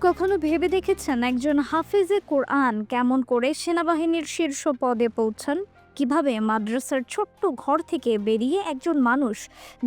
কখনো ভেবে দেখেছেন একজন হাফেজে কোরআন কেমন করে সেনাবাহিনীর শীর্ষ পদে পৌঁছান? কিভাবে মাদ্রাসার ছোট্ট ঘর থেকে বেরিয়ে একজন মানুষ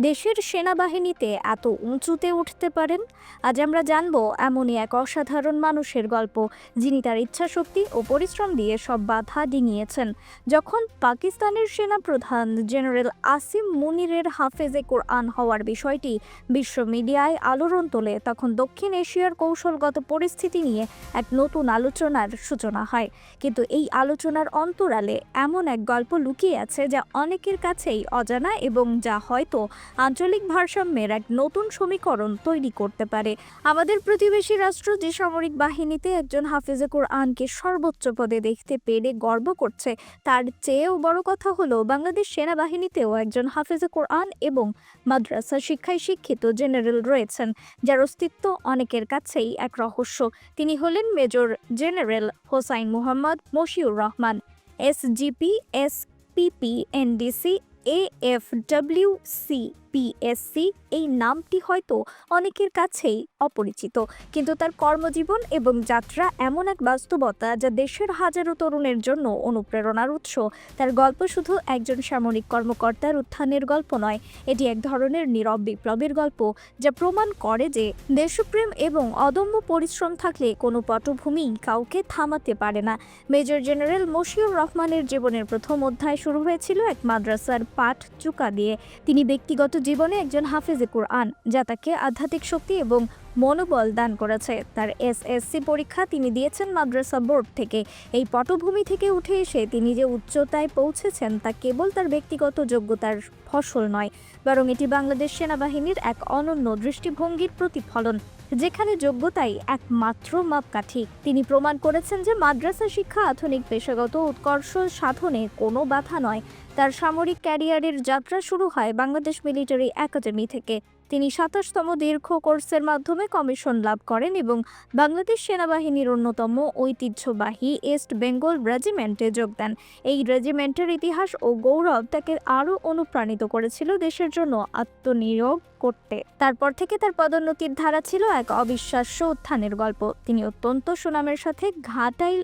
দেশের সেনাবাহিনীতে এত উঁচুতে উঠতে পারেন? আজ আমরা জানবো এমনই এক অসাধারণ মানুষের গল্প, যিনি তার ইচ্ছাশক্তি ও পরিশ্রম দিয়ে সব বাধা ডিঙিয়েছেন। যখন পাকিস্তানের সেনাপ্রধান জেনারেল আসিম মুনিরের হাফেজে কোরআন হওয়ার বিষয়টি বিশ্ব মিডিয়ায় আলোড়ন তোলে, তখন দক্ষিণ এশিয়ার কৌশলগত পরিস্থিতি নিয়ে এক নতুন আলোচনার সূচনা হয়। কিন্তু এই আলোচনার অন্তরালে এমন এক গল্প লুকিয়ে আছে যা অনেকের কাছেই অজানা এবং যা হয়তো আঞ্চলিক ভারসাম্যের এক নতুন সমীকরণ তৈরি করতে পারে। আমাদের প্রতিবেশী রাষ্ট্র যে সামরিক বাহিনীতে একজন হাফেজে কোরআনকে সর্বোচ্চ পদে দেখতে পেরে গর্ব করছে, তার চেয়েও বড় কথা হলো বাংলাদেশ সেনাবাহিনীতেও একজন হাফেজে কোরআন এবং মাদ্রাসা শিক্ষায় শিক্ষিত জেনারেল রয়েছেন, যার অস্তিত্ব অনেকের কাছেই এক রহস্য। তিনি হলেন major general Hossain Mohammad Mashiur Rahman, SGP, SPP, NDC, AFWC, PSC. এই নামটি হয়তো অনেকের কাছেই অপরিচিত, কিন্তু তার কর্মজীবন এবং যাত্রা এমন এক বাস্তবতা যা দেশের হাজারো তরুণের জন্য অনুপ্রেরণার উৎস। তার গল্প শুধু একজন সামরিক কর্মকর্তার উত্থানের গল্প নয়, এটি এক ধরনের নীরব বিপ্লবের গল্প, যা প্রমাণ করে যে দেশপ্রেম এবং অদম্য পরিশ্রম থাকলে কোনো পটভূমি কাউকে থামাতে পারে না। মেজর জেনারেল মশিউর রহমানের জীবনের প্রথম অধ্যায় শুরু হয়েছিল এক মাদ্রাসার পাঠ চুকা দিয়ে। তিনি ব্যক্তিগত জীবনে একজন হাফেজে কোরআন, যা তাকে আধ্যাত্মিক শক্তি এবং মনোবল দান করেছে। তার এসএসসি পরীক্ষা তিনি দিয়েছেন মাদ্রাসা বোর্ড থেকে। এই পটভূমি থেকে উঠে এসে তিনি যে উচ্চতায় পৌঁছেছেন তা কেবল তার ব্যক্তিগত যোগ্যতার ফসল নয়, বরং এটি বাংলাদেশ সেনাবাহিনীর এক অনন্য দৃষ্টিভঙ্গির প্রতিফলন, যেখানে যোগ্যতাই একমাত্র মাপকাঠি। তিনি প্রমাণ করেছেন যে মাদ্রাসা শিক্ষা আধুনিক পেশাগত উৎকর্ষ সাধনে কোনো বাধা নয়। তার সামরিক ক্যারিয়ারের যাত্রা শুরু হয় বাংলাদেশ মিলিটারি একাডেমি থেকে। তিনি ২৭তম দীর্ঘ কোর্সের মাধ্যমে কমিশন লাভ করেন এবং বাংলাদেশ সেনাবাহিনীর অন্যতম ঐতিহ্যবাহী ইস্ট বেঙ্গল রেজিমেন্টে যোগ দেন। এই রেজিমেন্টের ইতিহাস ও গৌরব তাকে আরও অনুপ্রাণিত করেছিল দেশের জন্য আত্মনিয়োগ করতে। তারপর থেকে তার পদোন্নতির ধারা ছিল এক অবিশ্বাস্য উত্থানের গল্প। তিনি অত্যন্ত সুনামের সাথে ঘাটাইল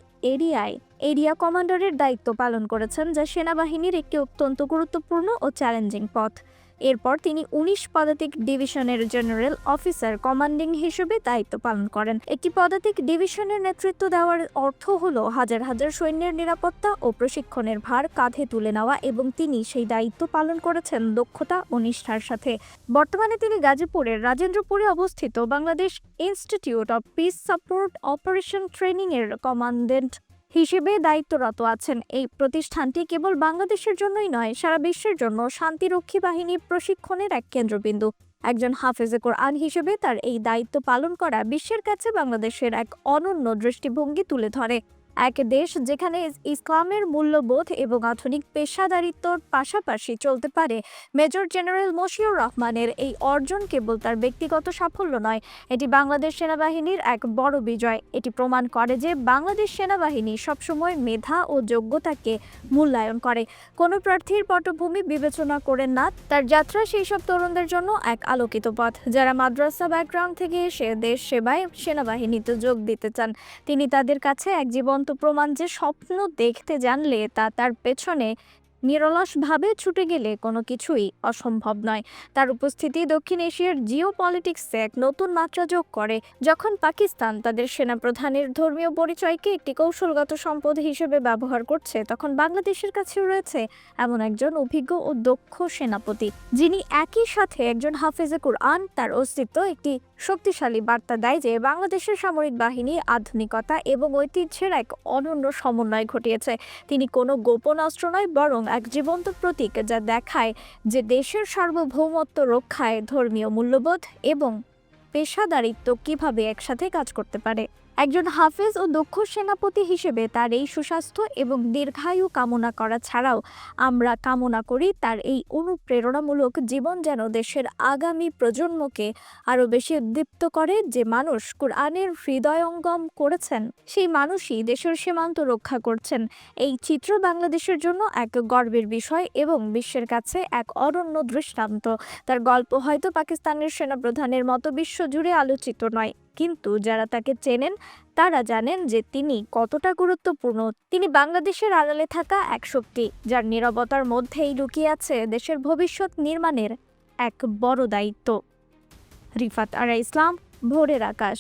এরিয়া কমান্ডারের দায়িত্ব পালন করেছেন, যা সেনাবাহিনীর একটি অত্যন্ত গুরুত্বপূর্ণ ও চ্যালেঞ্জিং পথ। এরপর তিনি ১৯ পদাতিক ডিভিশনের জেনারেল অফিসার কমান্ডিং হিসেবে দায়িত্ব পালন করেন। একটি পদাতিক ডিভিশনের নেতৃত্ব দেওয়ার অর্থ হলো হাজার হাজার সৈন্যের নিরাপত্তা ও প্রশিক্ষণের ভার কাঁধে তুলে নেওয়া, এবং তিনি সেই দায়িত্ব পালন করেছেন দক্ষতা ও নিষ্ঠার সাথে। বর্তমানে তিনি গাজীপুরের রাজেন্দ্রপুরে অবস্থিত Bangladesh institute of piece support operation training এর কমান্ডেন্ট হিসেবে দায়িত্বরত আছেন। এই প্রতিষ্ঠানটি কেবল বাংলাদেশের জন্যই নয়, সারা বিশ্বের জন্য শান্তিরক্ষী বাহিনী প্রশিক্ষণের এক কেন্দ্রবিন্দু। একজন হাফেজে কোরআন হিসেবে তার এই দায়িত্ব পালন করা বিশ্বের কাছে বাংলাদেশের এক অনন্য দৃষ্টিভঙ্গি তুলে ধরে। এক দেশ যেখানে ইসলামের মূল্যবোধ এবং আধুনিক পেশাদারিত্বর পাশাপাশি চলতে পারে। মেজর জেনারেল মশিউর রহমানের এই অর্জন কেবল তার ব্যক্তিগত সাফল্য নয়, এটি বাংলাদেশ সেনাবাহিনীর এক বড় বিজয়। এটি প্রমাণ করে যে বাংলাদেশ সেনাবাহিনী সবসময় মেধা ও যোগ্যতাকে মূল্যায়ন করে, কোনো প্রার্থীর পটভূমি বিবেচনা করেন না। তার যাত্রা সেই সব তরুণদের জন্য এক আলোকিত পথ, যারা মাদ্রাসা ব্যাকগ্রাউন্ড থেকে এসে দেশ সেবায় সেনাবাহিনীতে যোগ দিতে চান। তিনি তাদের কাছে এক জীবন্ত প্রমাণ যে স্বপ্ন দেখতে জানলে তা তার পেছনে নিরলসভাবে ছুটে গেলে কোনো কিছুই অসম্ভব নয়। তার উপস্থিতি দক্ষিণ এশিয়ার জিও পলিটিক্সে এক নতুন মাত্রা যোগ করে। যখন পাকিস্তান তাদের সেনাপ্রধানের ধর্মীয় পরিচয়কে একটি কৌশলগত সম্পদ হিসেবে ব্যবহার করছে, তখন বাংলাদেশের কাছেও রয়েছে এমন একজন অভিজ্ঞ ও দক্ষ সেনাপতি, যিনি একই সাথে একজন হাফেজে কোরআন। তার অস্তিত্ব একটি শক্তিশালী বার্তা দেয় যে বাংলাদেশের সামরিক বাহিনী আধুনিকতা এবং ঐতিহ্যের এক অনন্য সমন্বয় ঘটিয়েছে। তিনি কোনো গোপন অস্ত্র নয়, বরং এক জীবন্ত প্রতীক, যা দেখায় যে দেশের সার্বভৌমত্ব রক্ষায় ধর্মীয় মূল্যবোধ এবং পেশাদারিত্ব কিভাবে একসাথে কাজ করতে পারে। একজন হাফেজ ও দক্ষ সেনাপতি হিসেবে তার এই সুস্বাস্থ্য এবং দীর্ঘায়ু কামনা করা ছাড়াও আমরা কামনা করি তার এই অনুপ্রেরণামূলক জীবন যেন দেশের আগামী প্রজন্মকে আরও বেশি উদ্দীপ্ত করে। যে মানুষ কোরআনের হৃদয়ঙ্গম করেছেন সেই মানুষই দেশের সীমান্ত রক্ষা করছেন। এই চিত্র বাংলাদেশের জন্য এক গর্বের বিষয় এবং বিশ্বের কাছে এক অনন্য দৃষ্টান্ত। তার গল্প হয়তো পাকিস্তানের সেনাপ্রধানের মতো বিশ্বজুড়ে আলোচিত নয়, কিন্তু যারা তাকে চেনেন তারা জানেন যে তিনি কতটা গুরুত্বপূর্ণ। তিনি বাংলাদেশের আড়ালে থাকা এক শক্তি, যার নীরবতার মধ্যেই লুকিয়ে আছে দেশের ভবিষ্যৎ নির্মাণের এক বড় দায়িত্ব। রিফাত আরা ইসলাম, ভোরের আকাশ।